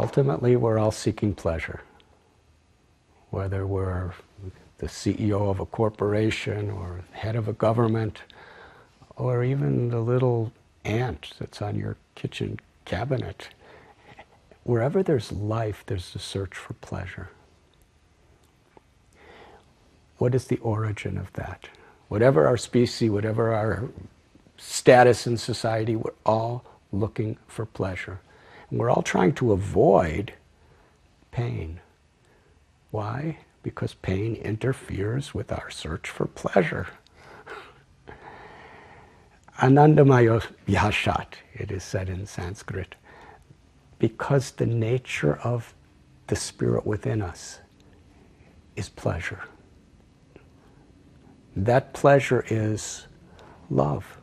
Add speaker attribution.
Speaker 1: Ultimately, we're all seeking pleasure. Whether we're the CEO of a corporation or head of a government, or even the little ant that's on your kitchen cabinet. Wherever there's life, there's a search for pleasure. What is the origin of that? Whatever our species, whatever our status in society, we're all looking for pleasure. And we're all trying to avoid pain. Why? Because pain interferes with our search for pleasure. Anandamaya Vyashat, it is said in Sanskrit, because the nature of the spirit within us is pleasure. That pleasure is love.